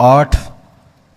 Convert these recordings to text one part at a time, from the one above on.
8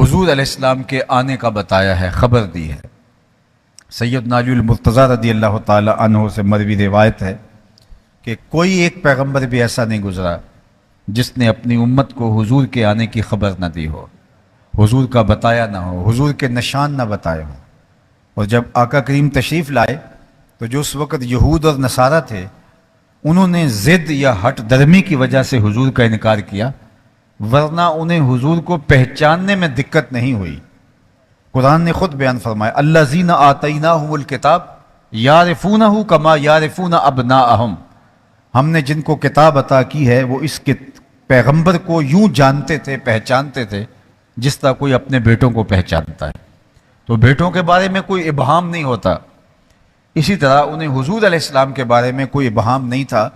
حضور علیہ السلام کے آنے کا بتایا ہے، خبر دی ہے۔ سیدنا علی المرتضیٰ رضی اللہ تعالی عنہ سے مروی روایت ہے کہ کوئی ایک پیغمبر بھی ایسا نہیں گزرا جس نے اپنی امت کو حضور کے آنے کی خبر نہ دی ہو، حضور کا بتایا نہ ہو، حضور کے نشان نہ بتائے ہوں۔ اور جب آقا کریم تشریف لائے تو جو اس وقت یہود اور نصارہ تھے، انہوں نے ضد یا ہٹ درمی کی وجہ سے حضور کا انکار کیا، ورنہ انہیں حضور کو پہچاننے میں دقت نہیں ہوئی۔ قرآن نے خود بیان فرمایا، الذین آتیناہم الکتاب یعرفونہ کما یعرفون ابناءہم، ہم نے جن کو کتاب عطا کی ہے وہ اس کے پیغمبر کو یوں جانتے تھے، پہچانتے تھے جس طرح کوئی اپنے بیٹوں کو پہچانتا ہے۔ تو بیٹوں کے بارے میں کوئی ابہام نہیں ہوتا، اسی طرح انہیں حضور علیہ السلام کے بارے میں کوئی ابہام نہیں تھا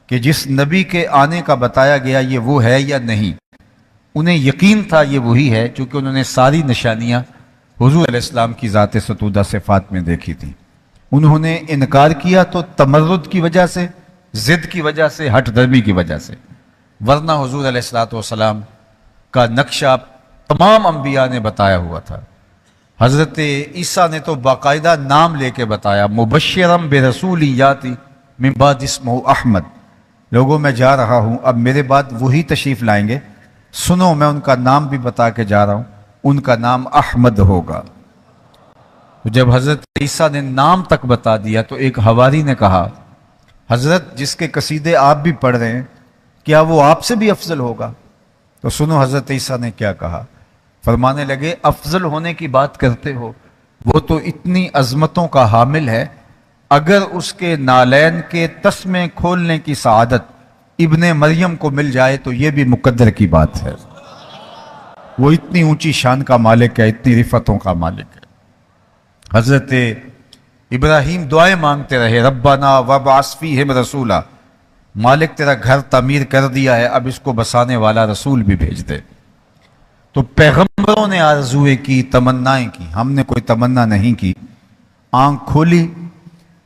کہ جس نبی کے آنے کا بتایا گیا یہ وہ ہے یا نہیں۔ انہیں یقین تھا یہ وہی ہے، چونکہ انہوں نے ساری نشانیاں حضور علیہ السلام کی ذات ستودہ صفات میں دیکھی تھی۔ انہوں نے انکار کیا تو تمرد کی وجہ سے، ضد کی وجہ سے، ہٹ درمی کی وجہ سے، ورنہ حضور علیہ السلام کا نقشہ تمام انبیاء نے بتایا ہوا تھا۔ حضرت عیسیٰ نے تو باقاعدہ نام لے کے بتایا، مبشرم برسول یاتی من بعد اسمہ احمد، لوگوں میں جا رہا ہوں، اب میرے بعد وہی تشریف لائیں گے، سنو میں ان کا نام بھی بتا کے جا رہا ہوں، ان کا نام احمد ہوگا۔ تو جب حضرت عیسیٰ نے نام تک بتا دیا تو ایک حواری نے کہا، حضرت جس کے قصیدے آپ بھی پڑھ رہے ہیں کیا وہ آپ سے بھی افضل ہوگا؟ تو سنو حضرت عیسیٰ نے کیا کہا، فرمانے لگے افضل ہونے کی بات کرتے ہو، وہ تو اتنی عظمتوں کا حامل ہے، اگر اس کے نالین کے تسمے کھولنے کی سعادت ابن مریم کو مل جائے تو یہ بھی مقدر کی بات ہے۔ وہ اتنی اونچی شان کا مالک ہے، اتنی رفتوں کا مالک ہے۔ حضرت ابراہیم دعائیں مانگتے رہے، ربنا وابعث فیہم رسولا، مالک تیرا گھر تعمیر کر دیا ہے، اب اس کو بسانے والا رسول بھی بھیج دے۔ تو پیغمبروں نے آرزویں کی، تمنائیں کی، ہم نے کوئی تمنا نہیں کی۔ آنکھ کھولی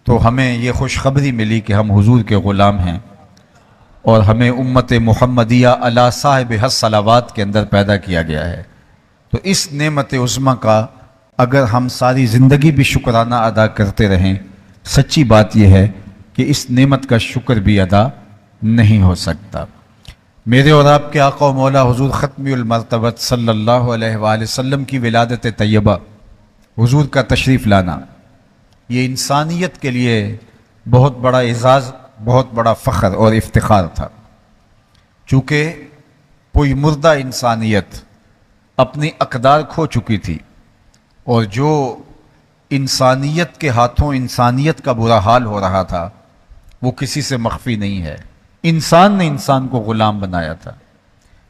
تو ہمیں یہ خوشخبری ملی کہ ہم حضور کے غلام ہیں اور ہمیں امت محمدیہ علی صاحب الصلوات کے اندر پیدا کیا گیا ہے۔ تو اس نعمت عظمیٰ کا اگر ہم ساری زندگی بھی شکرانہ ادا کرتے رہیں، سچی بات یہ ہے کہ اس نعمت کا شکر بھی ادا نہیں ہو سکتا۔ میرے اور آپ کے آقا و مولا حضور ختمی المرتبت صلی اللہ علیہ وآلہ وسلم کی ولادت طیبہ، حضور کا تشریف لانا، یہ انسانیت کے لیے بہت بڑا اعزاز، بہت بڑا فخر اور افتخار تھا، چونکہ کوئی مردہ انسانیت اپنی اقدار کھو چکی تھی، اور جو انسانیت کے ہاتھوں انسانیت کا برا حال ہو رہا تھا وہ کسی سے مخفی نہیں ہے۔ انسان نے انسان کو غلام بنایا تھا،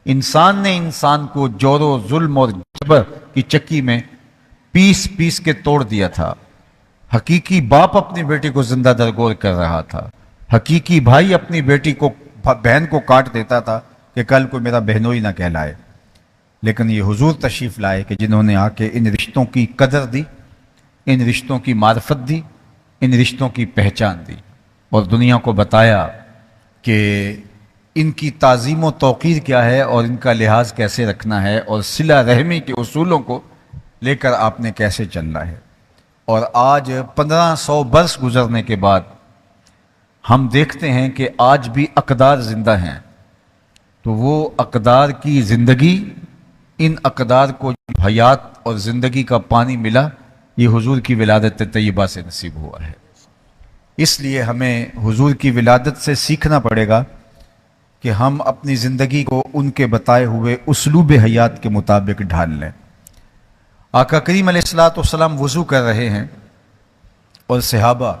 انسان نے انسان کو جور و ظلم اور جبر کی چکی میں پیس پیس کے توڑ دیا تھا۔ حقیقی باپ اپنی بیٹی کو زندہ درگور کر رہا تھا، حقیقی بھائی اپنی بیٹی کو، بہن کو کاٹ دیتا تھا کہ کل کو میرا بہنوئی نہ کہلائے۔ لیکن یہ حضور تشریف لائے کہ جنہوں نے آ کے ان رشتوں کی قدر دی، ان رشتوں کی معرفت دی، ان رشتوں کی پہچان دی، اور دنیا کو بتایا کہ ان کی تعظیم و توقیر کیا ہے اور ان کا لحاظ کیسے رکھنا ہے، اور صلہ رحمی کے اصولوں کو لے کر آپ نے کیسے چلنا ہے۔ اور آج 1500 برس گزرنے کے بعد ہم دیکھتے ہیں کہ آج بھی اقدار زندہ ہیں، تو وہ اقدار کی زندگی، ان اقدار کو حیات اور زندگی کا پانی ملا، یہ حضور کی ولادت طیبہ سے نصیب ہوا ہے۔ اس لیے ہمیں حضور کی ولادت سے سیکھنا پڑے گا کہ ہم اپنی زندگی کو ان کے بتائے ہوئے اسلوب حیات کے مطابق ڈھال لیں۔ آقا کریم علیہ السلام وضو کر رہے ہیں اور صحابہ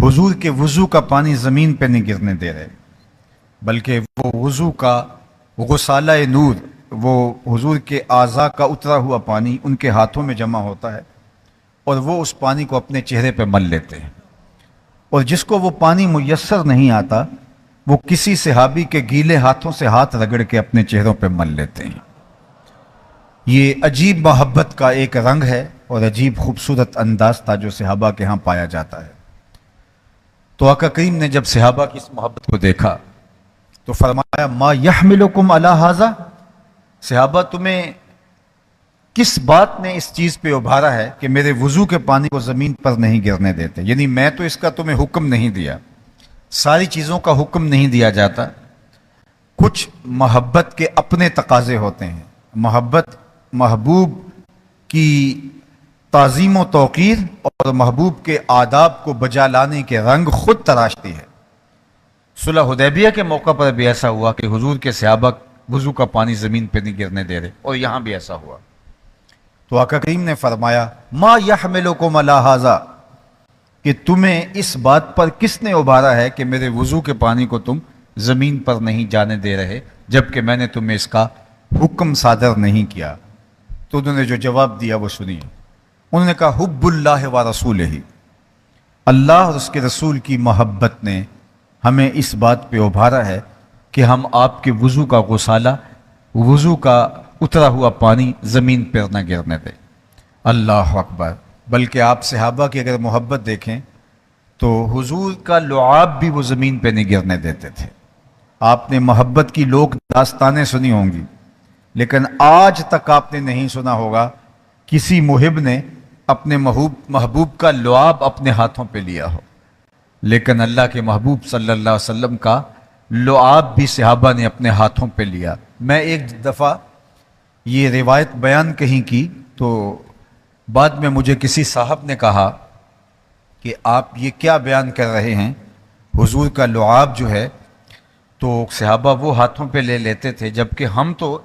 حضور کے وضو کا پانی زمین پہ نہیں گرنے دے رہے، بلکہ وہ وضو کا غسالہ نور، وہ حضور کے اعضاء کا اترا ہوا پانی ان کے ہاتھوں میں جمع ہوتا ہے، اور وہ اس پانی کو اپنے چہرے پہ مل لیتے ہیں۔ اور جس کو وہ پانی میسر نہیں آتا، وہ کسی صحابی کے گیلے ہاتھوں سے ہاتھ رگڑ کے اپنے چہروں پہ مل لیتے ہیں۔ یہ عجیب محبت کا ایک رنگ ہے اور عجیب خوبصورت انداز تھا جو صحابہ کے ہاں پایا جاتا ہے۔ تو آقا کریم نے جب صحابہ کی اس محبت کو دیکھا تو فرمایا، ما یحملکم علی ھذا، صحابہ تمہیں کس بات نے اس چیز پہ ابھارا ہے کہ میرے وضو کے پانی کو زمین پر نہیں گرنے دیتے؟ یعنی میں تو اس کا تمہیں حکم نہیں دیا، ساری چیزوں کا حکم نہیں دیا جاتا، کچھ محبت کے اپنے تقاضے ہوتے ہیں۔ محبت محبوب کی تعظیم و توقیر اور محبوب کے آداب کو بجا لانے کے رنگ خود تراشتی ہے۔ صلح حدیبیہ کے موقع پر بھی ایسا ہوا کہ حضور کے صحابہ وضو کا پانی زمین پہ نہیں گرنے دے رہے، اور یہاں بھی ایسا ہوا تو آقا کریم نے فرمایا ما یحملکم علی ھذا، کہ تمہیں اس بات پر کس نے ابھارا ہے کہ میرے وضو کے پانی کو تم زمین پر نہیں جانے دے رہے جبکہ میں نے تمہیں اس کا حکم صادر نہیں کیا؟ تو انہوں نے جو جواب دیا وہ سنیے۔ انہوں نے کہا حب اللہ و رسولہ، اللہ اور اس کے رسول کی محبت نے ہمیں اس بات پہ ابھارا ہے کہ ہم آپ کے وضو کا غسالہ، وضو کا اترا ہوا پانی زمین پر نہ گرنے دیں۔ اللہ اکبر! بلکہ آپ صحابہ کی اگر محبت دیکھیں تو حضور کا لعاب بھی وہ زمین پہ نہیں گرنے دیتے تھے۔ آپ نے محبت کی لوک داستانیں سنی ہوں گی، لیکن آج تک آپ نے نہیں سنا ہوگا کسی محب نے اپنے محبوب کا لعاب اپنے ہاتھوں پہ لیا ہو، لیکن اللہ کے محبوب صلی اللہ علیہ وسلم کا لعاب بھی صحابہ نے اپنے ہاتھوں پہ لیا۔ میں ایک دفعہ یہ روایت بیان کہیں کی تو بعد میں مجھے کسی صاحب نے کہا کہ آپ یہ کیا بیان کر رہے ہیں، حضور کا لعاب جو ہے تو صحابہ وہ ہاتھوں پہ لے لیتے تھے، جبکہ ہم تو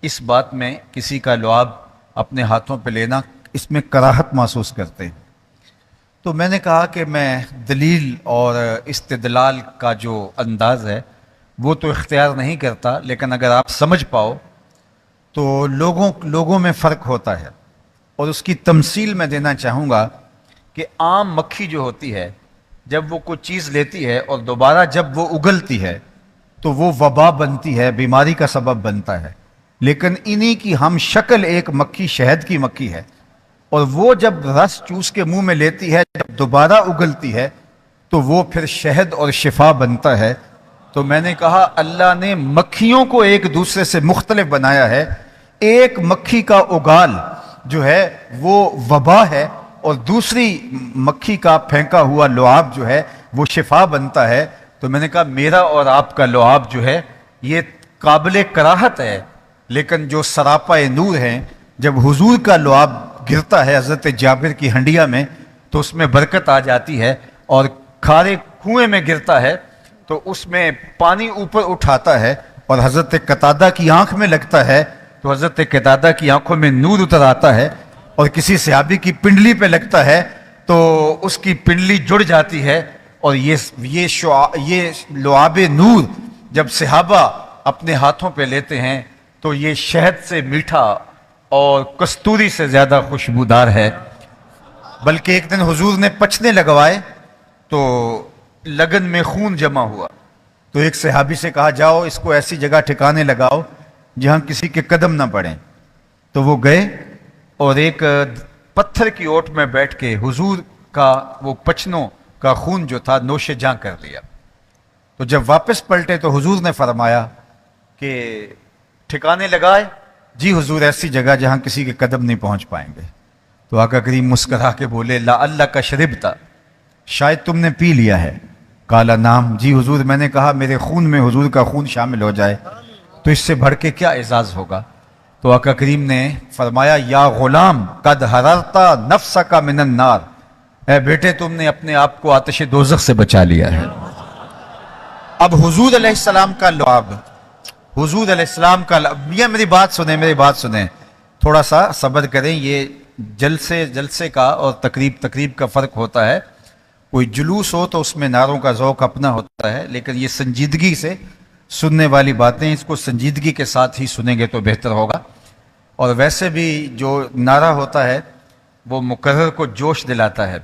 اس بات میں کسی کا لعاب اپنے ہاتھوں پہ لینا اس میں کراہت محسوس کرتے ہیں۔ تو میں نے کہا کہ میں دلیل اور استدلال کا جو انداز ہے وہ تو اختیار نہیں کرتا، لیکن اگر آپ سمجھ پاؤ تو لوگوں میں فرق ہوتا ہے، اور اس کی تمثیل میں دینا چاہوں گا کہ عام مکھی جو ہوتی ہے جب وہ کوئی چیز لیتی ہے اور دوبارہ جب وہ اگلتی ہے تو وہ وبا بنتی ہے، بیماری کا سبب بنتا ہے، لیکن انہی کی ہم شکل ایک مکھی شہد کی مکھی ہے، اور وہ جب رس چوس کے منہ میں لیتی ہے، جب دوبارہ اگلتی ہے تو وہ پھر شہد اور شفا بنتا ہے۔ تو میں نے کہا اللہ نے مکھیوں کو ایک دوسرے سے مختلف بنایا ہے، ایک مکھی کا اگال جو ہے وہ وبا ہے، اور دوسری مکھی کا پھینکا ہوا لعاب جو ہے وہ شفا بنتا ہے۔ تو میں نے کہا میرا اور آپ کا لعاب جو ہے یہ قابل کراہت ہے، لیکن جو سراپا نور ہیں، جب حضور کا لعاب گرتا ہے حضرت جابر کی ہنڈیا میں تو اس میں برکت آ جاتی ہے، اور کھارے کنویں میں گرتا ہے تو اس میں پانی اوپر اٹھاتا ہے، اور حضرت قتادہ کی آنکھ میں لگتا ہے تو حضرت قتادہ کی آنکھوں میں نور اتر آتا ہے، اور کسی صحابی کی پنڈلی پہ لگتا ہے تو اس کی پنڈلی جڑ جاتی ہے۔ اور یہ لعاب نور جب صحابہ اپنے ہاتھوں پہ لیتے ہیں تو یہ شہد سے میٹھا اور کستوری سے زیادہ خوشبودار ہے۔ بلکہ ایک دن حضور نے پچنے لگوائے تو لگن میں خون جمع ہوا، تو ایک صحابی سے کہا جاؤ اس کو ایسی جگہ ٹھکانے لگاؤ جہاں کسی کے قدم نہ پڑیں۔ تو وہ گئے اور ایک پتھر کی اوٹ میں بیٹھ کے حضور کا وہ پچنوں کا خون جو تھا نوش جاں کر لیا۔ تو جب واپس پلٹے تو حضور نے فرمایا کہ ٹھکانے لگائے؟ جی حضور ایسی جگہ جہاں کسی کے قدم نہیں پہنچ پائیں گے۔ تو آقا کریم مسکرا کے بولے لا اللہ کا شربتا، شاید تم نے پی لیا ہے۔ کالا نام، جی حضور میں نے کہا میرے خون میں حضور کا خون شامل ہو جائے تو اس سے بڑھ کے کیا اعزاز ہوگا۔ تو آقا کریم نے فرمایا یا غلام قد حررتا نفسک من النار، اے بیٹے تم نے اپنے آپ کو آتش دوزخ سے بچا لیا ہے۔ اب حضور علیہ السلام کا لعاب، حضور علیہ السلام کا یہ میری بات سنیں تھوڑا سا صبر کریں، یہ جلسے کا اور تقریب کا فرق ہوتا ہے۔ کوئی جلوس ہو تو اس میں نعروں کا ذوق اپنا ہوتا ہے، لیکن یہ سنجیدگی سے سننے والی باتیں، اس کو سنجیدگی کے ساتھ ہی سنیں گے تو بہتر ہوگا۔ اور ویسے بھی جو نعرہ ہوتا ہے وہ مقرر کو جوش دلاتا ہے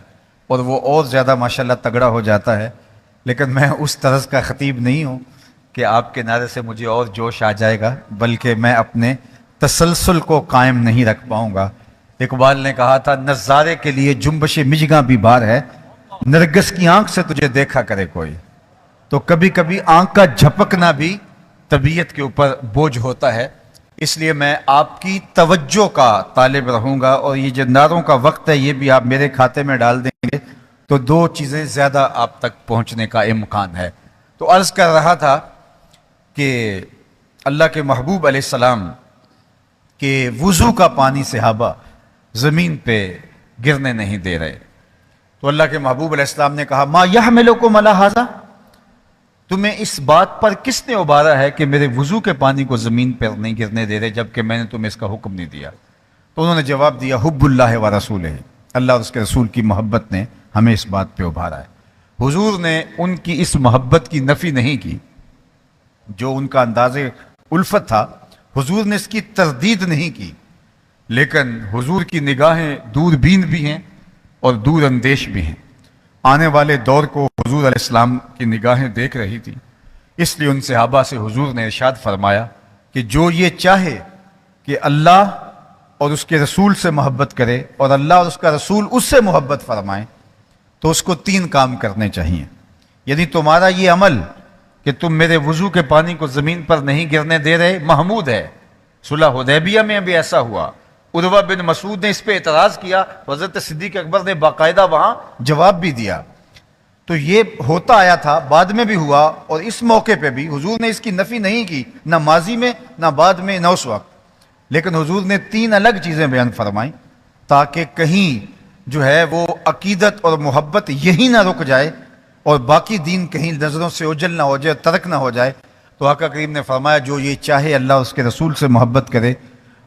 اور وہ اور زیادہ ماشاءاللہ تگڑا ہو جاتا ہے، لیکن میں اس طرز کا خطیب نہیں ہوں کہ آپ کے نعرے سے مجھے اور جوش آ جائے گا، بلکہ میں اپنے تسلسل کو قائم نہیں رکھ پاؤں گا۔ اقبال نے کہا تھا نظارے کے لیے جنبش مجگاں بھی بار ہے، نرگس کی آنکھ سے تجھے دیکھا کرے کوئی۔ تو کبھی کبھی آنکھ کا جھپکنا بھی طبیعت کے اوپر بوجھ ہوتا ہے، اس لیے میں آپ کی توجہ کا طالب رہوں گا، اور یہ جو نعروں کا وقت ہے یہ بھی آپ میرے کھاتے میں ڈال دیں گے تو دو چیزیں زیادہ آپ تک پہنچنے کا امکان ہے۔ تو عرض کر رہا تھا کہ اللہ کے محبوب علیہ السلام کے وضو کا پانی صحابہ زمین پہ گرنے نہیں دے رہے، تو اللہ کے محبوب علیہ السلام نے کہا ما یحملکم علی ھذا، تمہیں اس بات پر کس نے ابھارا ہے کہ میرے وضو کے پانی کو زمین پر نہیں گرنے دے رہے جبکہ میں نے تمہیں اس کا حکم نہیں دیا؟ تو انہوں نے جواب دیا حب اللہ و رسولہ، اللہ اور اس کے رسول کی محبت نے ہمیں اس بات پہ ابھارا ہے۔ حضور نے ان کی اس محبت کی نفی نہیں کی، جو ان کا انداز الفت تھا حضور نے اس کی تردید نہیں کی، لیکن حضور کی نگاہیں دور بین بھی ہیں اور دور اندیش بھی ہیں۔ آنے والے دور کو حضور علیہ السلام کی نگاہیں دیکھ رہی تھی، اس لیے ان صحابہ سے حضور نے ارشاد فرمایا کہ جو یہ چاہے کہ اللہ اور اس کے رسول سے محبت کرے اور اللہ اور اس کا رسول اس سے محبت فرمائیں تو اس کو تین کام کرنے چاہیے۔ یعنی تمہارا یہ عمل کہ تم میرے وضو کے پانی کو زمین پر نہیں گرنے دے رہے محمود ہے۔ صلح حدیبیہ میں بھی ایسا ہوا، عروہ بن مسعود نے اس پہ اعتراض کیا، حضرت صدیق اکبر نے باقاعدہ وہاں جواب بھی دیا۔ تو یہ ہوتا آیا تھا، بعد میں بھی ہوا، اور اس موقع پہ بھی حضور نے اس کی نفی نہیں کی، نہ ماضی میں نہ بعد میں نہ اس وقت، لیکن حضور نے تین الگ چیزیں بیان فرمائیں تاکہ کہیں جو ہے وہ عقیدت اور محبت یہی نہ رک جائے اور باقی دین کہیں نظروں سے اوجھل نہ ہو جائے، ترک نہ ہو جائے۔ تو آقا کریم نے فرمایا جو یہ چاہے اللہ اور اس کے رسول سے محبت کرے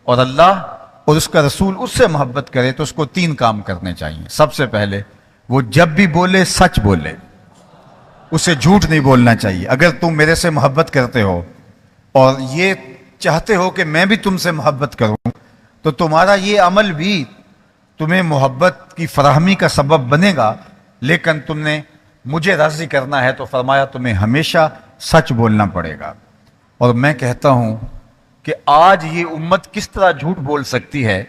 اور اللہ اور اس کا رسول اس سے محبت کرے تو اس کو تین کام کرنے چاہیے۔ سب سے پہلے وہ جب بھی بولے سچ بولے، اسے جھوٹ نہیں بولنا چاہیے۔ اگر تم میرے سے محبت کرتے ہو اور یہ چاہتے ہو کہ میں بھی تم سے محبت کروں تو تمہارا یہ عمل بھی تمہیں محبت کی فراہمی کا سبب بنے گا، لیکن تم نے مجھے راضی کرنا ہے تو فرمایا تمہیں ہمیشہ سچ بولنا پڑے گا۔ اور میں کہتا ہوں کہ آج یہ امت کس طرح جھوٹ بول سکتی ہے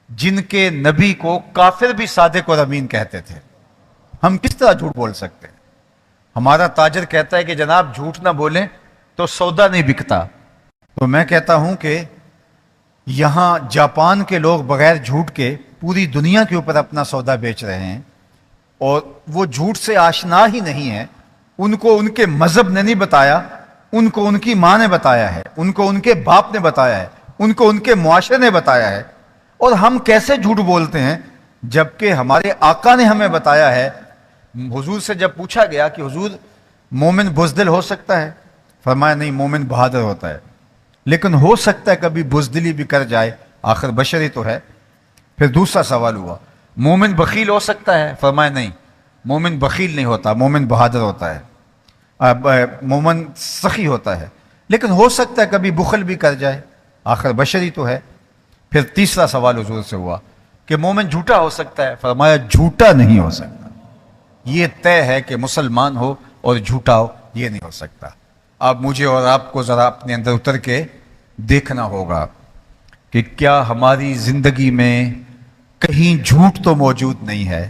جن کے نبی کو کافر بھی صادق اور امین کہتے تھے؟ ہم کس طرح جھوٹ بول سکتے ہیں؟ ہمارا تاجر کہتا ہے کہ جناب جھوٹ نہ بولیں تو سودا نہیں بکتا، تو میں کہتا ہوں کہ یہاں جاپان کے لوگ بغیر جھوٹ کے پوری دنیا کے اوپر اپنا سودا بیچ رہے ہیں، اور وہ جھوٹ سے آشنا ہی نہیں ہے۔ ان کو ان کے مذہب نے نہیں بتایا، ان کو ان کی ماں نے بتایا ہے، ان کو ان کے باپ نے بتایا ہے، ان کو ان کے معاشرے نے بتایا ہے۔ اور ہم کیسے جھوٹ بولتے ہیں جبکہ ہمارے آقا نے ہمیں بتایا ہے۔ حضور سے جب پوچھا گیا کہ حضور مومن بزدل ہو سکتا ہے؟ فرمایا نہیں، مومن بہادر ہوتا ہے، لیکن ہو سکتا ہے کبھی بزدلی بھی کر جائے، آخر بشر ہی تو ہے۔ پھر دوسرا سوال ہوا مومن بخیل ہو سکتا ہے؟ فرمایا نہیں، مومن بخیل نہیں ہوتا، مومن بہادر ہوتا ہے، مومن سخی ہوتا ہے، لیکن ہو سکتا ہے کبھی بخل بھی کر جائے، آخر بشر ہی تو ہے۔ پھر تیسرا سوال حضور سے ہوا کہ مومن جھوٹا ہو سکتا ہے؟ فرمایا جھوٹا نہیں ہو سکتا، یہ طے ہے کہ مسلمان ہو اور جھوٹا ہو یہ نہیں ہو سکتا۔ اب مجھے اور آپ کو ذرا اپنے اندر اتر کے دیکھنا ہوگا کہ کیا ہماری زندگی میں کہیں جھوٹ تو موجود نہیں ہے،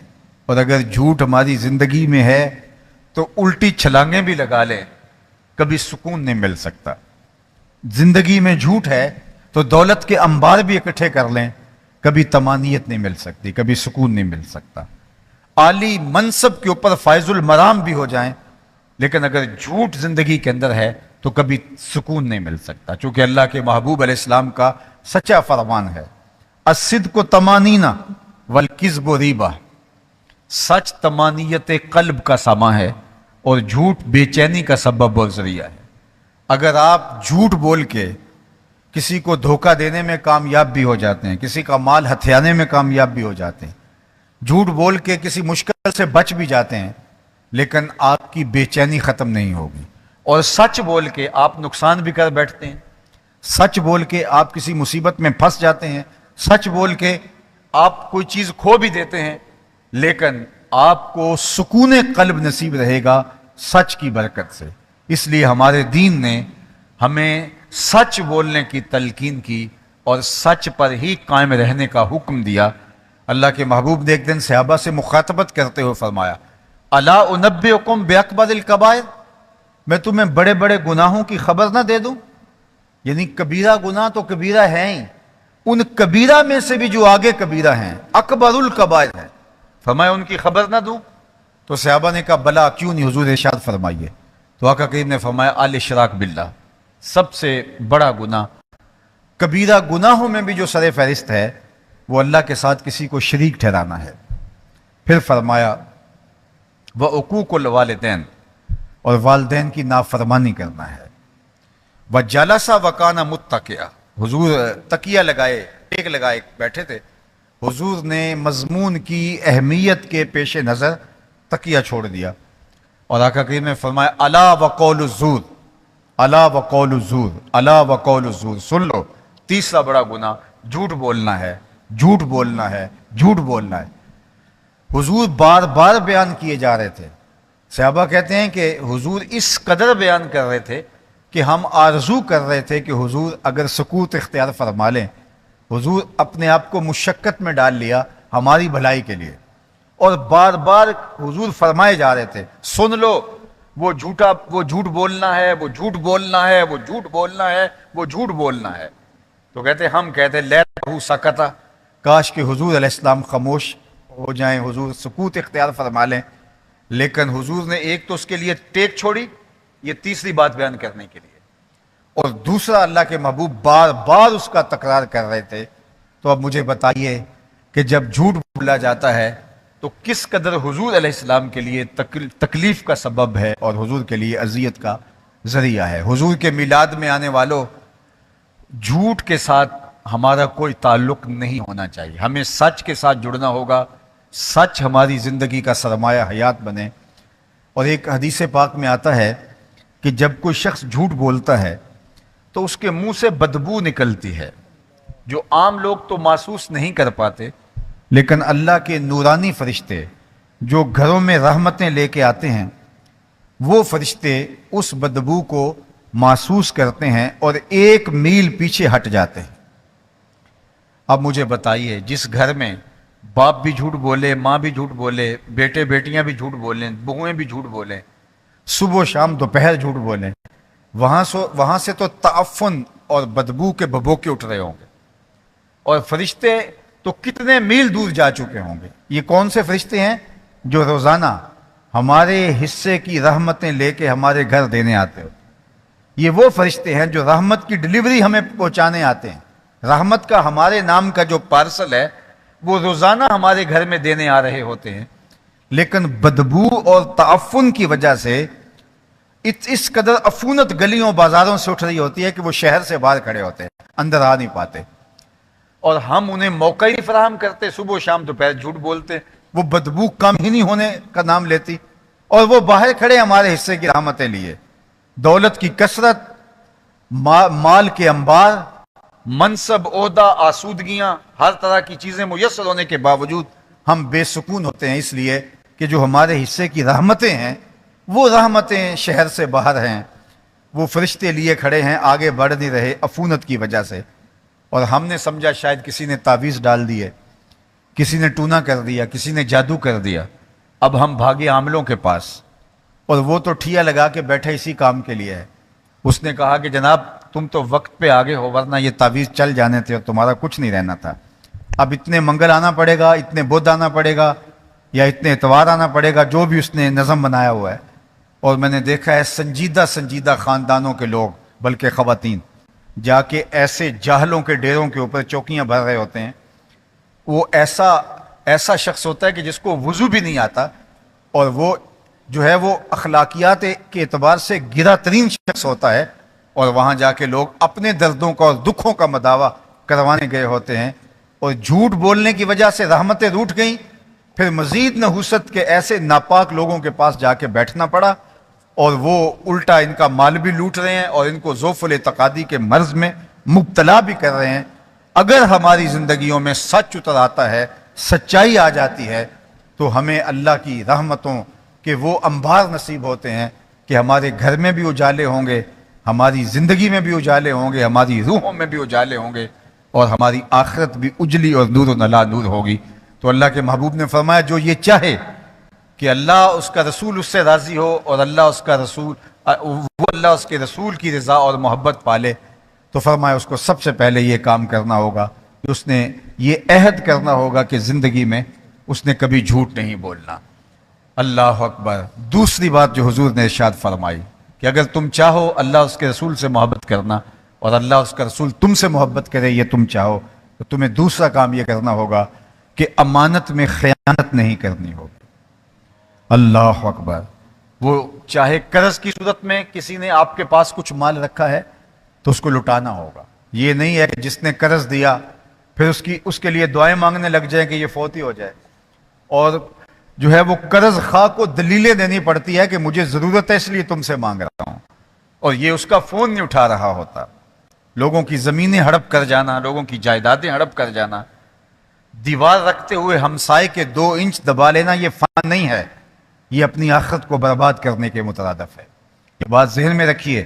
اور اگر جھوٹ ہماری زندگی میں ہے تو الٹی چھلانگیں بھی لگا لیں کبھی سکون نہیں مل سکتا۔ زندگی میں جھوٹ ہے تو دولت کے انبار بھی اکٹھے کر لیں کبھی طمانینت نہیں مل سکتی، کبھی سکون نہیں مل سکتا۔ عالی منصب کے اوپر فائز المرام بھی ہو جائیں، لیکن اگر جھوٹ زندگی کے اندر ہے تو کبھی سکون نہیں مل سکتا، چونکہ اللہ کے محبوب علیہ السلام کا سچا فرمان ہے الصدق طمانینہ والکذب ریبہ، سچ طمانینت قلب کا سامان ہے اور جھوٹ بے چینی کا سبب اور ذریعہ ہے۔ اگر آپ جھوٹ بول کے کسی کو دھوکہ دینے میں کامیاب بھی ہو جاتے ہیں، کسی کا مال ہتھیانے میں کامیاب بھی ہو جاتے ہیں، جھوٹ بول کے کسی مشکل سے بچ بھی جاتے ہیں، لیکن آپ کی بے چینی ختم نہیں ہوگی۔ اور سچ بول کے آپ نقصان بھی کر بیٹھتے ہیں، سچ بول کے آپ کسی مصیبت میں پھنس جاتے ہیں، سچ بول کے آپ کوئی چیز کھو بھی دیتے ہیں، لیکن آپ کو سکون قلب نصیب رہے گا سچ کی برکت سے۔ اس لیے ہمارے دین نے ہمیں سچ بولنے کی تلقین کی اور سچ پر ہی قائم رہنے کا حکم دیا۔ اللہ کے محبوب نے ایک دن صحابہ سے مخاطبت کرتے ہوئے فرمایا الا انبئکم باکبر الکبائر، میں تمہیں بڑے بڑے گناہوں کی خبر نہ دے دوں؟ یعنی کبیرہ گناہ تو کبیرہ ہیں ہی، ان کبیرہ میں سے بھی جو آگے کبیرہ ہیں، اکبر الکبائر ہیں، فرمایا ان کی خبر نہ دوں؟ تو صحابہ نے کہا بلا، کیوں نہیں حضور، ارشاد فرمائیے۔ تو آقا کریم نے فرمایا الاشراک باللہ، سب سے بڑا گناہ، کبیرہ گناہوں میں بھی جو سر فہرست ہے وہ اللہ کے ساتھ کسی کو شریک ٹھہرانا ہے۔ پھر فرمایا وعقوق الوالدین، اور والدین کی نافرمانی کرنا ہے۔ وجلس وکان متکئا، حضور تکیہ لگائے، ٹیک لگائے بیٹھے تھے، حضور نے مضمون کی اہمیت کے پیش نظر تکیہ چھوڑ دیا، اور آقا کریم نے فرمایا الا وقول الزور، الا وقول الزور، الا وقول الزور، سن لو، تیسرا بڑا گناہ جھوٹ بولنا ہے، جھوٹ بولنا ہے، جھوٹ بولنا ہے۔ حضور بار بار بیان کیے جا رہے تھے، صحابہ کہتے ہیں کہ حضور اس قدر بیان کر رہے تھے کہ ہم آرزو کر رہے تھے کہ حضور اگر سکوت اختیار فرما لیں۔ حضور اپنے آپ کو مشقت میں ڈال لیا ہماری بھلائی کے لیے، اور بار بار حضور فرمائے جا رہے تھے سن لو، وہ جھوٹ بولنا ہے، وہ جھوٹ بولنا ہے، وہ جھوٹ بولنا ہے، وہ جھوٹ بولنا ہے۔ تو ہم کہتے لیتہ سکتا، کاش کہ حضور علیہ السلام خاموش ہو جائیں، حضور سکوت اختیار فرما لیں، لیکن حضور نے ایک تو اس کے لیے ٹیک چھوڑی، یہ تیسری بات بیان کرنے کے لیے، اور دوسرا اللہ کے محبوب بار بار اس کا تکرار کر رہے تھے۔ تو اب مجھے بتائیے کہ جب جھوٹ بولا جاتا ہے تو کس قدر حضور علیہ السلام کے لیے تکلیف کا سبب ہے اور حضور کے لیے اذیت کا ذریعہ ہے۔ حضور کے میلاد میں آنے والوں، جھوٹ کے ساتھ ہمارا کوئی تعلق نہیں ہونا چاہیے، ہمیں سچ کے ساتھ جڑنا ہوگا، سچ ہماری زندگی کا سرمایہ حیات بنے۔ اور ایک حدیث پاک میں آتا ہے کہ جب کوئی شخص جھوٹ بولتا ہے تو اس کے منہ سے بدبو نکلتی ہے، جو عام لوگ تو محسوس نہیں کر پاتے، لیکن اللہ کے نورانی فرشتے جو گھروں میں رحمتیں لے کے آتے ہیں، وہ فرشتے اس بدبو کو محسوس کرتے ہیں اور 1 میل پیچھے ہٹ جاتے ہیں۔ اب مجھے بتائیے، جس گھر میں باپ بھی جھوٹ بولے، ماں بھی جھوٹ بولے، بیٹے بیٹیاں بھی جھوٹ بولیں، بہویں بھی جھوٹ بولیں، صبح و شام دوپہر جھوٹ بولیں، وہاں سے تو تعفن اور بدبو کے بھبوکے اٹھ رہے ہوں گے، اور فرشتے تو کتنے میل دور جا چکے ہوں گے۔ یہ کون سے فرشتے ہیں جو روزانہ ہمارے حصے کی رحمتیں لے کے ہمارے گھر دینے آتے ہو؟ یہ وہ فرشتے ہیں جو رحمت کی ڈلیوری ہمیں پہنچانے آتے ہیں، رحمت کا ہمارے نام کا جو پارسل ہے وہ روزانہ ہمارے گھر میں دینے آ رہے ہوتے ہیں، لیکن بدبو اور تعفن کی وجہ سے اس قدر عفونت گلیوں بازاروں سے اٹھ رہی ہوتی ہے کہ وہ شہر سے باہر کھڑے ہوتے ہیں، اندر آ نہیں پاتے، اور ہم انہیں موقع ہی فراہم کرتے، صبح و شام دوپہر جھوٹ بولتے، وہ بدبو کم ہی نہیں ہونے کا نام لیتی، اور وہ باہر کھڑے ہمارے حصے کی رحمتیں لیے۔ دولت کی کثرت، مال کے انبار، منصب، عہدہ، آسودگیاں، ہر طرح کی چیزیں میسر ہونے کے باوجود ہم بے سکون ہوتے ہیں، اس لیے کہ جو ہمارے حصے کی رحمتیں ہیں وہ رحمتیں شہر سے باہر ہیں، وہ فرشتے لیے کھڑے ہیں، آگے بڑھ نہیں رہے عفونت کی وجہ سے۔ اور ہم نے سمجھا شاید کسی نے تعویذ ڈال دیے، کسی نے ٹونا کر دیا، کسی نے جادو کر دیا، اب ہم بھاگے عاملوں کے پاس، اور وہ تو ٹھیا لگا کے بیٹھے اسی کام کے لیے ہے۔ اس نے کہا کہ جناب تم تو وقت پہ آگے ہو، ورنہ یہ تعویذ چل جانے تھے اور تمہارا کچھ نہیں رہنا تھا، اب اتنے منگل آنا پڑے گا، اتنے بدھ آنا پڑے گا، یا اتنے اتوار آنا پڑے گا، جو بھی اس نے نظم بنایا ہوا ہے۔ اور میں نے دیکھا ہے سنجیدہ خاندانوں کے لوگ، بلکہ خواتین، جا کے ایسے جاہلوں کے ڈیروں کے اوپر چوکیاں بھر رہے ہوتے ہیں۔ وہ ایسا شخص ہوتا ہے کہ جس کو وضو بھی نہیں آتا، اور وہ جو ہے وہ اخلاقیات کے اعتبار سے گرا ترین شخص ہوتا ہے، اور وہاں جا کے لوگ اپنے دردوں کا اور دکھوں کا مداوع کروانے گئے ہوتے ہیں، اور جھوٹ بولنے کی وجہ سے رحمتیں روٹھ گئیں، پھر مزید نحوست کے ایسے ناپاک لوگوں کے پاس جا کے بیٹھنا پڑا، اور وہ الٹا ان کا مال بھی لوٹ رہے ہیں اور ان کو ذوف الاعتقادی کے مرض میں مبتلا بھی کر رہے ہیں۔ اگر ہماری زندگیوں میں سچ اتر آتا ہے، سچائی آ جاتی ہے، تو ہمیں اللہ کی رحمتوں کے وہ انبار نصیب ہوتے ہیں کہ ہمارے گھر میں بھی اجالے ہوں گے، ہماری زندگی میں بھی اجالے ہوں گے، ہماری روحوں میں بھی اجالے ہوں گے، اور ہماری آخرت بھی اجلی اور نور و نلا نور ہوگی۔ تو اللہ کے محبوب نے فرمایا جو یہ چاہے کہ اللہ اس کا رسول اس سے راضی ہو، اور اللہ اس کے رسول کی رضا اور محبت پالے، تو فرمایا اس کو سب سے پہلے یہ کام کرنا ہوگا کہ اس نے یہ عہد کرنا ہوگا کہ زندگی میں اس نے کبھی جھوٹ نہیں بولنا۔ اللہ اکبر۔ دوسری بات جو حضور نے ارشاد فرمائی کہ اگر تم چاہو اللہ اس کے رسول سے محبت کرنا اور اللہ اس کا رسول تم سے محبت کرے، یہ تم چاہو، تو تمہیں دوسرا کام یہ کرنا ہوگا کہ امانت میں خیانت نہیں کرنی ہوگی۔ اللہ اکبر۔ وہ چاہے قرض کی صورت میں کسی نے آپ کے پاس کچھ مال رکھا ہے تو اس کو لٹانا ہوگا۔ یہ نہیں ہے کہ جس نے قرض دیا پھر اس کے لیے دعائیں مانگنے لگ جائیں کہ یہ فوت ہی ہو جائے، اور جو ہے وہ قرض خواہ کو دلیلیں دینی پڑتی ہے کہ مجھے ضرورت ہے اس لیے تم سے مانگ رہا ہوں، اور یہ اس کا فون نہیں اٹھا رہا ہوتا۔ لوگوں کی زمینیں ہڑپ کر جانا، لوگوں کی جائیدادیں ہڑپ کر جانا، دیوار رکھتے ہوئے ہمسائے کے 2 انچ دبا لینا، یہ فن نہیں ہے، یہ اپنی آخرت کو برباد کرنے کے مترادف ہے۔ یہ بات ذہن میں رکھیے،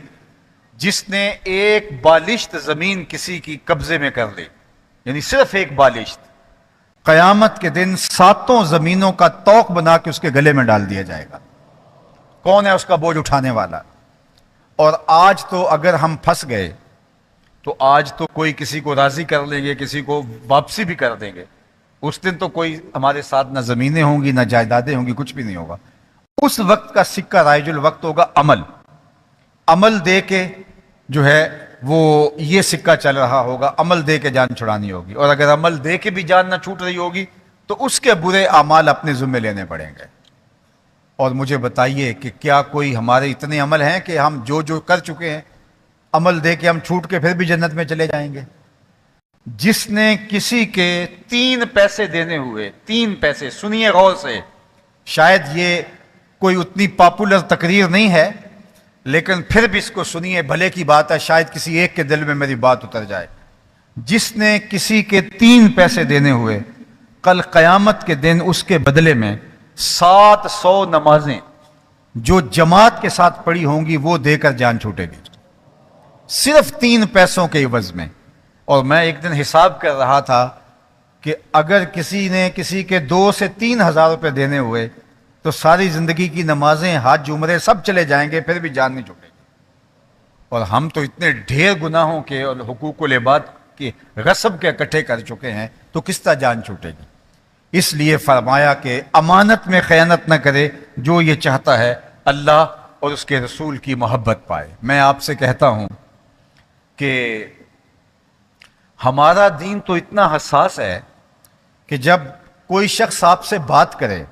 جس نے ایک بالشت زمین کسی کی قبضے میں کر لی، یعنی صرف ایک بالشت، قیامت کے دن 7 زمینوں کا توق بنا کے اس کے گلے میں ڈال دیا جائے گا۔ کون ہے اس کا بوجھ اٹھانے والا؟ اور آج تو اگر ہم پھنس گئے تو آج تو کوئی کسی کو راضی کر لیں گے، کسی کو واپسی بھی کر دیں گے، اس دن تو کوئی ہمارے ساتھ نہ زمینیں ہوں گی نہ جائیدادیں ہوں گی، کچھ بھی نہیں ہوگا۔ اس وقت کا سکہ رائج الوقت ہوگا عمل دے کے جو ہے وہ یہ سکہ چل رہا ہوگا، عمل دے کے جان چھڑانی ہوگی، اور اگر عمل دے کے بھی جان نہ چھوٹ رہی ہوگی تو اس کے برے اعمال اپنے ذمہ لینے پڑیں گے۔ اور مجھے بتائیے کہ کیا کوئی ہمارے اتنے عمل ہیں کہ ہم جو کر چکے ہیں عمل دے کے ہم چھوٹ کے پھر بھی جنت میں چلے جائیں گے؟ جس نے کسی کے 3 پیسے دینے ہوئے، 3 پیسے، سنیے غور سے، شاید یہ کوئی اتنی پاپولر تقریر نہیں ہے لیکن پھر بھی اس کو سنیے، بھلے کی بات ہے، شاید کسی ایک کے دل میں میری بات اتر جائے۔ جس نے کسی کے 3 پیسے دینے ہوئے، کل قیامت کے دن اس کے بدلے میں 700 نمازیں جو جماعت کے ساتھ پڑھی ہوں گی وہ دے کر جان چھوٹے گی، صرف 3 پیسوں کے عوض میں۔ اور میں ایک دن حساب کر رہا تھا کہ اگر کسی نے کسی کے 2 سے 3 ہزار روپے دینے ہوئے تو ساری زندگی کی نمازیں، حج، عمرے سب چلے جائیں گے، پھر بھی جان نہیں چھوٹے گی۔ اور ہم تو اتنے ڈھیر گناہوں کے اور حقوق العباد کے غصب کے اکٹھے کر چکے ہیں، تو کس طرح جان چھوٹے گی؟ اس لیے فرمایا کہ امانت میں خیانت نہ کرے، جو یہ چاہتا ہے اللہ اور اس کے رسول کی محبت پائے۔ میں آپ سے کہتا ہوں کہ ہمارا دین تو اتنا حساس ہے کہ جب کوئی شخص آپ سے بات کرے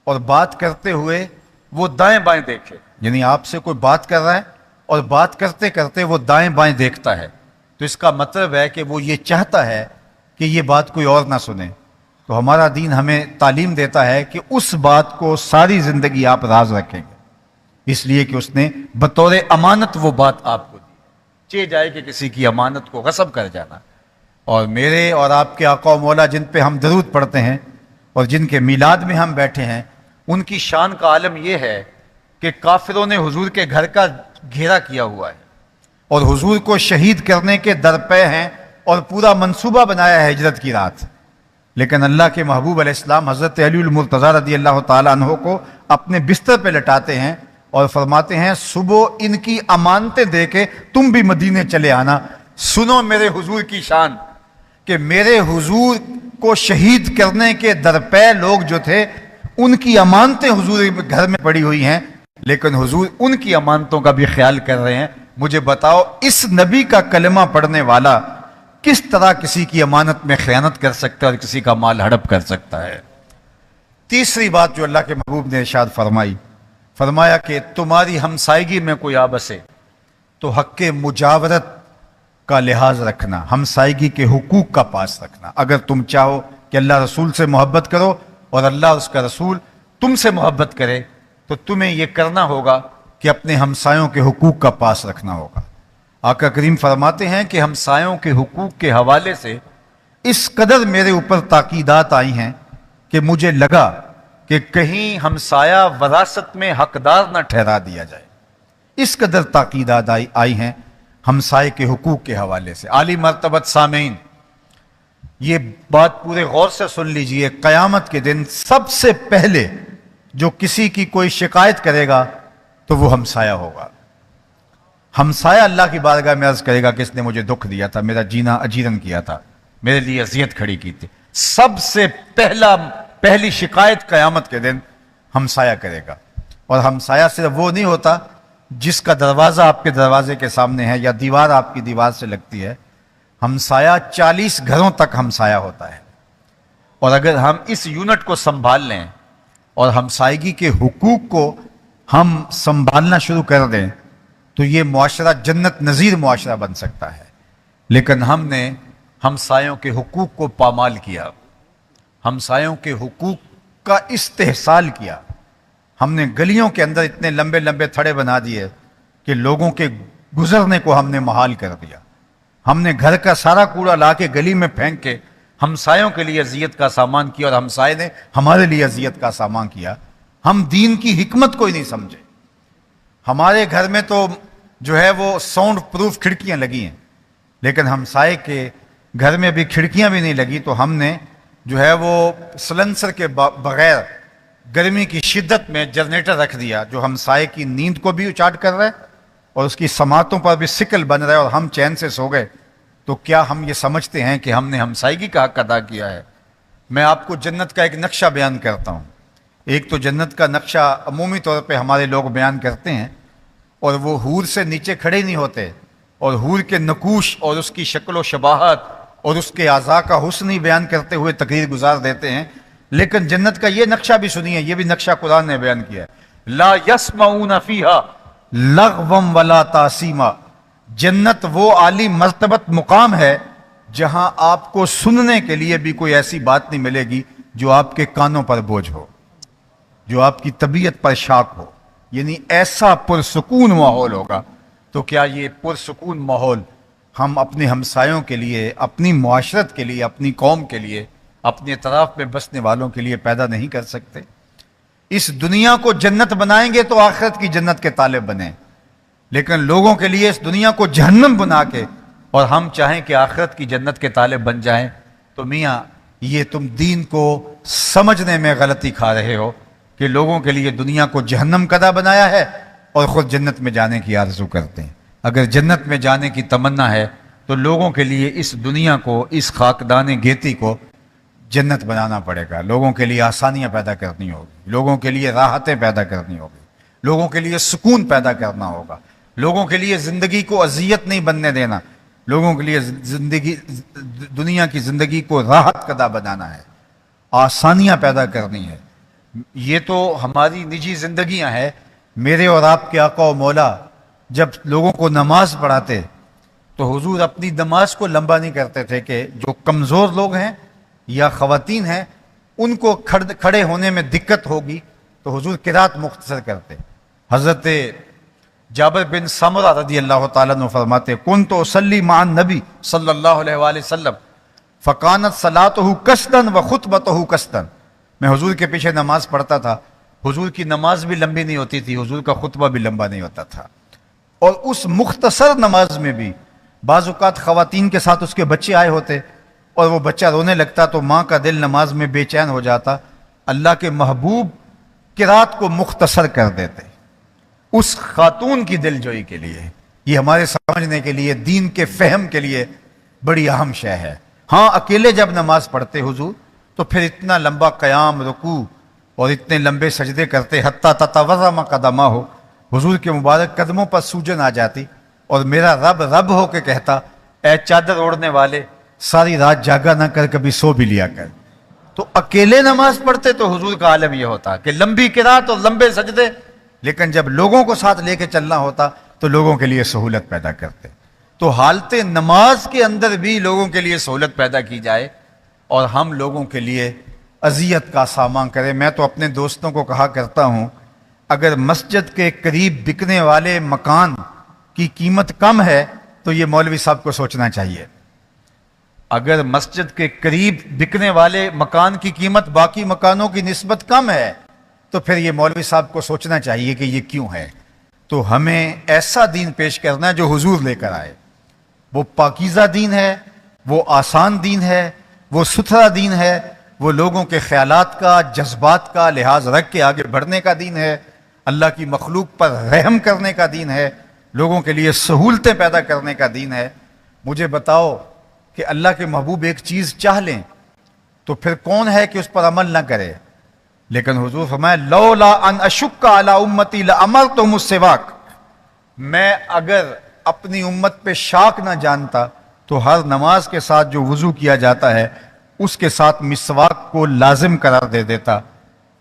اور بات کرتے ہوئے وہ دائیں بائیں دیکھے، یعنی آپ سے کوئی بات کر رہا ہے اور بات کرتے کرتے وہ دائیں بائیں دیکھتا ہے، تو اس کا مطلب ہے کہ وہ یہ چاہتا ہے کہ یہ بات کوئی اور نہ سنے۔ تو ہمارا دین ہمیں تعلیم دیتا ہے کہ اس بات کو ساری زندگی آپ راز رکھیں گے، اس لیے کہ اس نے بطور امانت وہ بات آپ کو دی، چاہے جائے کہ کسی کی امانت کو غصب کر جانا۔ اور میرے اور آپ کے آقا و مولا جن پہ ہم درود پڑھتے ہیں اور جن کے میلاد میں ہم بیٹھے ہیں، ان کی شان کا عالم یہ ہے کہ کافروں نے حضور کے گھر کا گھیرا کیا ہوا ہے اور حضور کو شہید کرنے کے درپے ہیں اور پورا منصوبہ بنایا ہے ہجرت کی رات، لیکن اللہ کے محبوب علیہ السلام حضرت علی المرتضیٰ رضی اللہ تعالیٰ عنہ کو اپنے بستر پہ لٹاتے ہیں اور فرماتے ہیں صبح ان کی امانتیں دے کے تم بھی مدینے چلے آنا۔ سنو میرے حضور کی شان کہ میرے حضور کو شہید کرنے کے درپے لوگ جو تھے ان کی امانتیں حضور گھر میں پڑی ہوئی ہیں، لیکن حضور ان کی امانتوں کا بھی خیال کر رہے ہیں۔ مجھے بتاؤ اس نبی کا کلمہ پڑھنے والا کس طرح کسی کی امانت میں خیانت کر سکتا ہے اور کسی کا مال ہڑپ کر سکتا ہے؟ تیسری بات جو اللہ کے محبوب نے ارشاد فرمایا کہ تمہاری ہمسائیگی میں کوئی آ بسے تو حق مجاورت کا لحاظ رکھنا، ہمسائیگی کے حقوق کا پاس رکھنا۔ اگر تم چاہو کہ اللہ رسول سے محبت کرو اور اللہ اس کا رسول تم سے محبت کرے تو تمہیں یہ کرنا ہوگا کہ اپنے ہمسایوں کے حقوق کا پاس رکھنا ہوگا۔ آقا کریم فرماتے ہیں کہ ہمسایوں کے حقوق کے حوالے سے اس قدر میرے اوپر تاکیدات آئی ہیں کہ مجھے لگا کہ کہیں ہمسایہ وراثت میں حقدار نہ ٹھہرا دیا جائے، اس قدر تاکیدات آئی ہیں ہمسائے کے حقوق کے حوالے سے۔ عالی مرتبت سامعین، یہ بات پورے غور سے سن لیجئے، قیامت کے دن سب سے پہلے جو کسی کی کوئی شکایت کرے گا تو وہ ہمسایہ ہوگا۔ ہمسایہ اللہ کی بارگاہ میں عرض کرے گا کہ اس نے مجھے دکھ دیا تھا، میرا جینا اجیرن کیا تھا، میرے لیے اذیت کھڑی کی تھی. سب سے پہلی شکایت قیامت کے دن ہمسایہ کرے گا. اور ہمسایہ صرف وہ نہیں ہوتا جس کا دروازہ آپ کے دروازے کے سامنے ہے یا دیوار آپ کی دیوار سے لگتی ہے. ہمسایہ 40 گھروں تک ہمسایہ ہوتا ہے. اور اگر ہم اس یونٹ کو سنبھال لیں اور ہمسائیگی کے حقوق کو ہم سنبھالنا شروع کر دیں تو یہ معاشرہ جنت نظیر معاشرہ بن سکتا ہے. لیکن ہم نے ہمسایوں کے حقوق کو پامال کیا، ہمسایوں کے حقوق کا استحصال کیا. ہم نے گلیوں کے اندر اتنے لمبے لمبے تھڑے بنا دیے کہ لوگوں کے گزرنے کو ہم نے محال کر دیا. ہم نے گھر کا سارا کوڑا لا کے گلی میں پھینک کے ہمسایوں کے لیے اذیت کا سامان کیا اور ہمسائے نے ہمارے لیے اذیت کا سامان کیا. ہم دین کی حکمت کو ہی نہیں سمجھے. ہمارے گھر میں تو جو ہے وہ ساؤنڈ پروف کھڑکیاں لگی ہیں، لیکن ہمسائے کے گھر میں بھی کھڑکیاں بھی نہیں لگی، تو ہم نے جو ہے وہ سلنسر کے بغیر گرمی کی شدت میں جنریٹر رکھ دیا جو ہمسائے کی نیند کو بھی اچاٹ کر رہا ہے اور اس کی سماعتوں پر بھی سکل بن رہا ہے اور ہم چین سے سو گئے. تو کیا ہم یہ سمجھتے ہیں کہ ہم نے ہمسائیگی کا حق ادا کیا ہے؟ میں آپ کو جنت کا ایک نقشہ بیان کرتا ہوں. ایک تو جنت کا نقشہ عمومی طور پہ ہمارے لوگ بیان کرتے ہیں اور وہ حور سے نیچے کھڑے نہیں ہوتے اور حور کے نقوش اور اس کی شکل و شباہت اور اس کے اعضاء کا حسن ہی بیان کرتے ہوئے تقریر گزار دیتے ہیں. لیکن جنت کا یہ نقشہ بھی سنیے، یہ بھی نقشہ قرآن نے بیان کیا ہے. لا یسمعون فیہا لغوا ولا تاثیما. جنت وہ عالی مرتبت مقام ہے جہاں آپ کو سننے کے لیے بھی کوئی ایسی بات نہیں ملے گی جو آپ کے کانوں پر بوجھ ہو، جو آپ کی طبیعت پر شاق ہو. یعنی ایسا پرسکون ماحول ہوگا. تو کیا یہ پرسکون ماحول ہم اپنے ہمسایوں کے لیے، اپنی معاشرت کے لیے، اپنی قوم کے لیے، اپنے اطراف میں بسنے والوں کے لیے پیدا نہیں کر سکتے؟ اس دنیا کو جنت بنائیں گے تو آخرت کی جنت کے طالب بنیں، لیکن لوگوں کے لیے اس دنیا کو جہنم بنا کے اور ہم چاہیں کہ آخرت کی جنت کے طالب بن جائیں تو میاں یہ تم دین کو سمجھنے میں غلطی کھا رہے ہو کہ لوگوں کے لیے دنیا کو جہنم کدہ بنایا ہے اور خود جنت میں جانے کی آرزو کرتے ہیں. اگر جنت میں جانے کی تمنا ہے تو لوگوں کے لیے اس دنیا کو، اس خاکدان گیتی کو جنت بنانا پڑے گا. لوگوں کے لیے آسانیاں پیدا کرنی ہوگی، لوگوں کے لیے راحتیں پیدا کرنی ہوگی، لوگوں کے لیے سکون پیدا کرنا ہوگا، لوگوں کے لیے زندگی کو اذیت نہیں بننے دینا، لوگوں کے لیے دنیا کی زندگی کو راحت کدہ بنانا ہے، آسانیاں پیدا کرنی ہے. یہ تو ہماری نجی زندگیاں ہیں. میرے اور آپ کے آقا و مولا جب لوگوں کو نماز پڑھاتے تو حضور اپنی نماز کو لمبا نہیں کرتے تھے کہ جو کمزور لوگ ہیں یا خواتین ہیں ان کو کھڑے ہونے میں دقت ہوگی تو حضور قرات مختصر کرتے. حضرت جابر بن سمرہ رضی اللہ تعالیٰ عنہ فرماتے کنت اصلی مع النبی صلی اللہ علیہ وآلہ وسلم فکانت صلاتہ کسدن و خطبتہ کسدن. میں حضور کے پیچھے نماز پڑھتا تھا، حضور کی نماز بھی لمبی نہیں ہوتی تھی، حضور کا خطبہ بھی لمبا نہیں ہوتا تھا. اور اس مختصر نماز میں بھی بعض اوقات خواتین کے ساتھ اس کے بچے آئے ہوتے اور وہ بچہ رونے لگتا تو ماں کا دل نماز میں بے چین ہو جاتا. اللہ کے محبوب قرات کو مختصر کر دیتے اس خاتون کی دل جوئی کے لیے. یہ ہمارے سمجھنے کے لیے، دین کے فہم کے لیے بڑی اہم شے ہے. ہاں اکیلے جب نماز پڑھتے حضور تو پھر اتنا لمبا قیام، رکوع اور اتنے لمبے سجدے کرتے حتیٰ تتورم قدمہ ہو، حضور کے مبارک قدموں پر سوجن آ جاتی اور میرا رب رب ہو کے کہتا اے چادر اوڑھنے والے ساری رات جاگا نہ کر، کبھی سو بھی لیا کر. تو اکیلے نماز پڑھتے تو حضور کا عالم یہ ہوتا کہ لمبی قرات اور لمبے سجدے، لیکن جب لوگوں کو ساتھ لے کے چلنا ہوتا تو لوگوں کے لیے سہولت پیدا کرتے. تو حالت نماز کے اندر بھی لوگوں کے لیے سہولت پیدا کی جائے اور ہم لوگوں کے لیے اذیت کا سامان کریں. میں تو اپنے دوستوں کو کہا کرتا ہوں اگر مسجد کے قریب بکنے والے مکان کی قیمت کم ہے تو یہ مولوی صاحب کو سوچنا چاہیے. اگر مسجد کے قریب بکنے والے مکان کی قیمت باقی مکانوں کی نسبت کم ہے تو پھر یہ مولوی صاحب کو سوچنا چاہیے کہ یہ کیوں ہے. تو ہمیں ایسا دین پیش کرنا ہے جو حضور لے کر آئے. وہ پاکیزہ دین ہے، وہ آسان دین ہے، وہ ستھرا دین ہے، وہ لوگوں کے خیالات کا، جذبات کا لحاظ رکھ کے آگے بڑھنے کا دین ہے، اللہ کی مخلوق پر رحم کرنے کا دین ہے. لوگوں کے لیے سہولتیں پیدا کرنے کا دین ہے. مجھے بتاؤ کہ اللہ کے محبوب ایک چیز چاہ لیں تو پھر کون ہے کہ اس پر عمل نہ کرے؟ لیکن حضور فرمایا لولا ان اشک علی امتی لامرتہم السواک، میں اگر اپنی امت پہ شاک نہ جانتا تو ہر نماز کے ساتھ جو وضو کیا جاتا ہے اس کے ساتھ مسواک کو لازم قرار دے دیتا،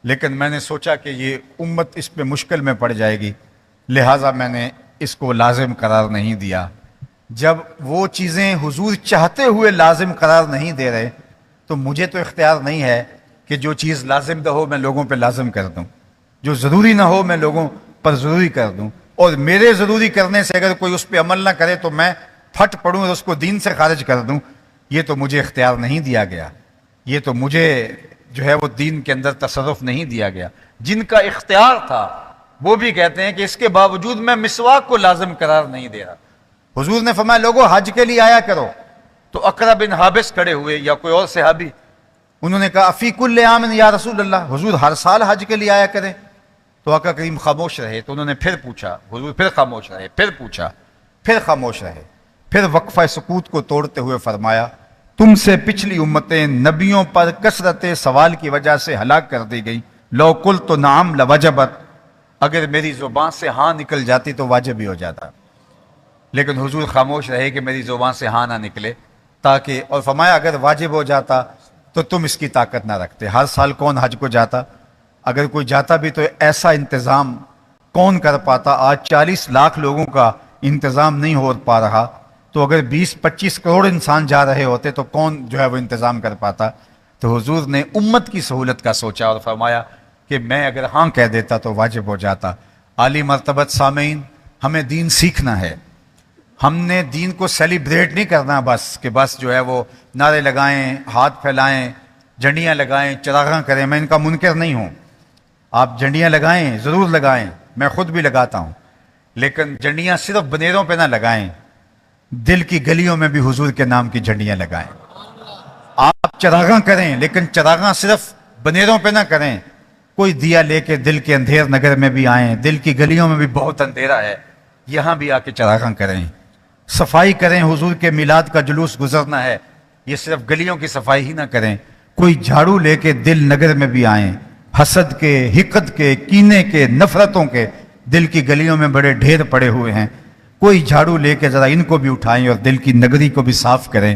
لیکن میں نے سوچا کہ یہ امت اس پہ مشکل میں پڑ جائے گی، لہٰذا میں نے اس کو لازم قرار نہیں دیا. جب وہ چیزیں حضور چاہتے ہوئے لازم قرار نہیں دے رہے تو مجھے تو اختیار نہیں ہے کہ جو چیز لازم نہ ہو میں لوگوں پہ لازم کر دوں، جو ضروری نہ ہو میں لوگوں پر ضروری کر دوں، اور میرے ضروری کرنے سے اگر کوئی اس پہ عمل نہ کرے تو میں پھٹ پڑوں اور اس کو دین سے خارج کر دوں. یہ تو مجھے اختیار نہیں دیا گیا، یہ تو مجھے جو ہے وہ دین کے اندر تصرف نہیں دیا گیا. جن کا اختیار تھا وہ بھی کہتے ہیں کہ اس کے باوجود میں مسواک کو لازم قرار نہیں دے رہا. حضور نے فرمایا لوگوں حج کے لیے آیا کرو، تو اقرا بن حابس کھڑے ہوئے یا کوئی اور صحابی، انہوں نے کہا افی کل عام یا رسول اللہ، حضور ہر سال حج کے لیے آیا کریں. تو آقا کریم خاموش رہے. تو انہوں نے پھر پوچھا، حضور پھر خاموش رہے، پھر پوچھا، پھر خاموش رہے. پھر وقفہ سکوت کو توڑتے ہوئے فرمایا تم سے پچھلی امتیں نبیوں پر کثرت سوال کی وجہ سے ہلاک کر دی گئی. لو قلت نعم لوجبت، اگر میری زبان سے ہاں نکل جاتی تو واجب ہی ہو جاتا، لیکن حضور خاموش رہے کہ میری زبان سے ہاں نہ نکلے، تاکہ، اور فرمایا اگر واجب ہو جاتا تو تم اس کی طاقت نہ رکھتے. ہر سال کون حج کو جاتا؟ اگر کوئی جاتا بھی تو ایسا انتظام کون کر پاتا؟ آج 40 لاکھ لوگوں کا انتظام نہیں ہو پا رہا، تو اگر 20-25 کروڑ انسان جا رہے ہوتے تو کون جو ہے وہ انتظام کر پاتا؟ تو حضور نے امت کی سہولت کا سوچا اور فرمایا کہ میں اگر ہاں کہہ دیتا تو واجب ہو جاتا. عالی مرتبت سامعین، ہمیں دین سیکھنا ہے. ہم نے دین کو سیلیبریٹ نہیں کرنا بس کہ بس جو ہے وہ نعرے لگائیں، ہاتھ پھیلائیں، جھنڈیاں لگائیں، چراغاں کریں. میں ان کا منکر نہیں ہوں، آپ جھنڈیاں لگائیں، ضرور لگائیں، میں خود بھی لگاتا ہوں، لیکن جھنڈیاں صرف بنیروں پہ نہ لگائیں، دل کی گلیوں میں بھی حضور کے نام کی جھنڈیاں لگائیں. آپ چراغاں کریں لیکن چراغاں صرف بنیروں پہ نہ کریں، کوئی دیا لے کے دل کے اندھیر نگر میں بھی آئیں، دل کی گلیوں میں بھی بہت اندھیرا ہے، یہاں بھی آ کے چراغاں کریں. صفائی کریں، حضور کے میلاد کا جلوس گزرنا ہے، یہ صرف گلیوں کی صفائی ہی نہ کریں، کوئی جھاڑو لے کے دل نگر میں بھی آئیں. حسد کے، حقد کے، کینے کے، نفرتوں کے دل کی گلیوں میں بڑے ڈھیر پڑے ہوئے ہیں، کوئی جھاڑو لے کے ذرا ان کو بھی اٹھائیں اور دل کی نگری کو بھی صاف کریں.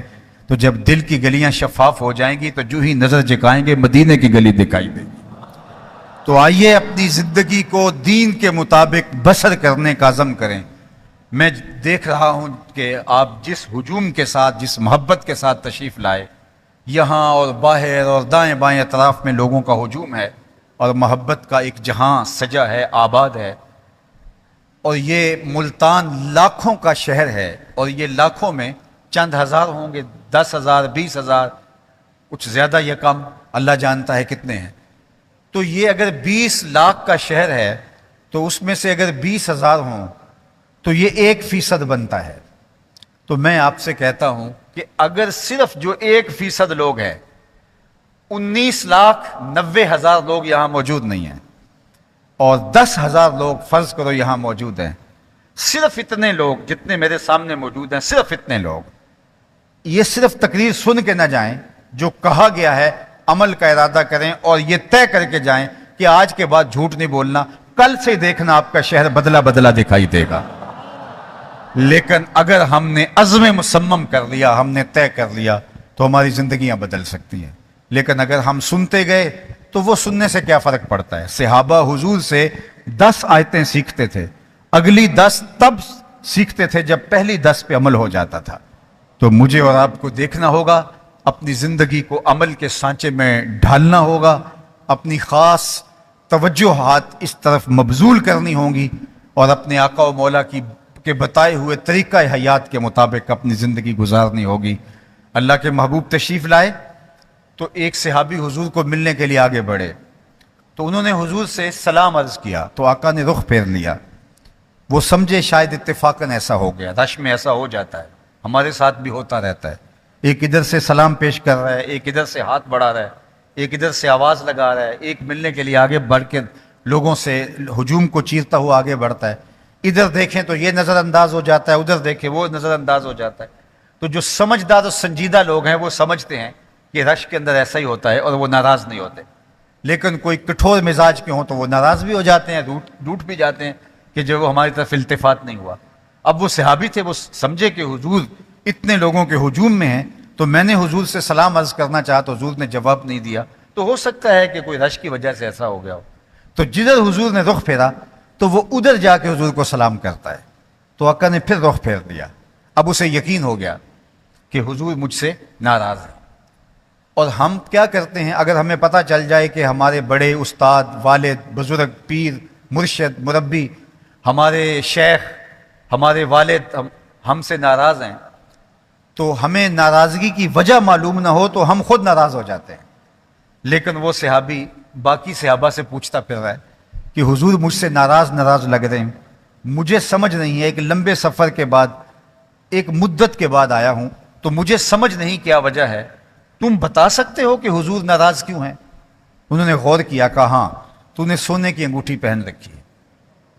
تو جب دل کی گلیاں شفاف ہو جائیں گی تو جو ہی نظر جھکائیں گے مدینے کی گلی دکھائی دے گی. تو آئیے اپنی زندگی کو دین کے مطابق بسر کرنے کا عزم کریں. میں دیکھ رہا ہوں کہ آپ جس ہجوم کے ساتھ، جس محبت کے ساتھ تشریف لائے، یہاں اور باہر اور دائیں بائیں اطراف میں لوگوں کا ہجوم ہے اور محبت کا ایک جہاں سجا ہے، آباد ہے. اور یہ ملتان لاکھوں کا شہر ہے، اور یہ لاکھوں میں چند ہزار ہوں گے، 10,000 20,000، کچھ زیادہ یا کم، اللہ جانتا ہے کتنے ہیں. تو یہ اگر 20 لاکھ کا شہر ہے تو اس میں سے اگر 20,000 ہوں تو یہ 1% بنتا ہے. تو میں آپ سے کہتا ہوں کہ اگر صرف جو 1% لوگ ہیں، 19,90,000 لوگ یہاں موجود نہیں ہیں، اور 10,000 لوگ فرض کرو یہاں موجود ہیں، صرف اتنے لوگ جتنے میرے سامنے موجود ہیں، صرف اتنے لوگ یہ صرف تقریر سن کے نہ جائیں، جو کہا گیا ہے عمل کا ارادہ کریں اور یہ طے کر کے جائیں کہ آج کے بعد جھوٹ نہیں بولنا، کل سے دیکھنا آپ کا شہر بدلا بدلا دکھائی دے گا. لیکن اگر ہم نے عزم مصمم کر لیا، ہم نے طے کر لیا، تو ہماری زندگیاں بدل سکتی ہیں. لیکن اگر ہم سنتے گئے تو وہ سننے سے کیا فرق پڑتا ہے؟ صحابہ حضور سے 10 آیتیں سیکھتے تھے، اگلی 10 تب سیکھتے تھے جب پہلی 10 پہ عمل ہو جاتا تھا. تو مجھے اور آپ کو دیکھنا ہوگا، اپنی زندگی کو عمل کے سانچے میں ڈھالنا ہوگا، اپنی خاص توجہات اس طرف مبذول کرنی ہوں گی، اور اپنے آقا و مولا کے بتائے ہوئے طریقہ حیات کے مطابق اپنی زندگی گزارنی ہوگی. اللہ کے محبوب تشریف لائے تو ایک صحابی حضور کو ملنے کے لیے آگے بڑھے، تو انہوں نے حضور سے سلام عرض کیا تو آقا نے رخ پھیر لیا. وہ سمجھے شاید اتفاقاً ایسا ہو گیا، رش میں ایسا ہو جاتا ہے، ہمارے ساتھ بھی ہوتا رہتا ہے. ایک ادھر سے سلام پیش کر رہا ہے، ایک ادھر سے ہاتھ بڑھا رہا ہے، ایک ادھر سے آواز لگا رہا ہے، ایک ملنے کے لیے آگے بڑھ کے لوگوں سے ہجوم کو چیرتا ہوا آگے بڑھتا ہے. ادھر دیکھیں تو یہ نظر انداز ہو جاتا ہے، ادھر دیکھیں وہ نظر انداز ہو جاتا ہے۔ تو جو سمجھدار اور سنجیدہ لوگ ہیں وہ سمجھتے ہیں کہ رش کے اندر ایسا ہی ہوتا ہے اور وہ ناراض نہیں ہوتے، لیکن کوئی کٹھور مزاج کے ہوں تو وہ ناراض بھی ہو جاتے ہیں، روٹ بھی جاتے ہیں کہ جو وہ ہماری طرف التفات نہیں ہوا۔ اب وہ صحابی تھے، وہ سمجھے کہ حضور اتنے لوگوں کے ہجوم میں ہیں، تو میں نے حضور سے سلام عرض کرنا چاہا تو حضور نے جواب نہیں دیا، تو ہو سکتا ہے کہ کوئی رش کی وجہ سے ایسا ہو گیا ہو۔ تو جدھر حضور نے رخ پھیرا تو وہ ادھر جا کے حضور کو سلام کرتا ہے، تو آقا نے پھر رخ پھیر دیا۔ اب اسے یقین ہو گیا کہ حضور مجھ سے ناراض ہے۔ اور ہم کیا کرتے ہیں، اگر ہمیں پتہ چل جائے کہ ہمارے بڑے استاد، والد، بزرگ، پیر، مرشد، مربی، ہمارے شیخ، ہمارے والد ہم سے ناراض ہیں، تو ہمیں ناراضگی کی وجہ معلوم نہ ہو تو ہم خود ناراض ہو جاتے ہیں۔ لیکن وہ صحابی باقی صحابہ سے پوچھتا پھر رہا ہے کہ حضور مجھ سے ناراض لگ رہے ہیں، مجھے سمجھ نہیں ہے، ایک لمبے سفر کے بعد، ایک مدت کے بعد آیا ہوں، تو مجھے سمجھ نہیں کیا وجہ ہے، تم بتا سکتے ہو کہ حضور ناراض کیوں ہیں؟ انہوں نے غور کیا، کہا ہاں تو نے سونے کی انگوٹھی پہن رکھی ہے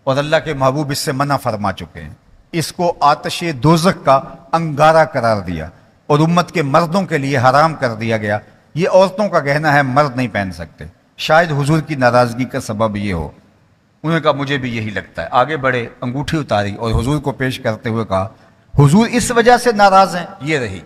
اور اللہ کے محبوب اس سے منع فرما چکے ہیں، اس کو آتش دوزخ کا انگارہ قرار دیا اور امت کے مردوں کے لیے حرام کر دیا گیا، یہ عورتوں کا گہنا ہے، مرد نہیں پہن سکتے، شاید حضور کی ناراضگی کا سبب یہ ہو۔ انہوں نے کہا مجھے بھی یہی لگتا ہے۔ آگے بڑھے، انگوٹھی اتاری اور حضور کو پیش کرتے ہوئے کہا حضور اس وجہ سے ناراض ہیں، یہ رہی۔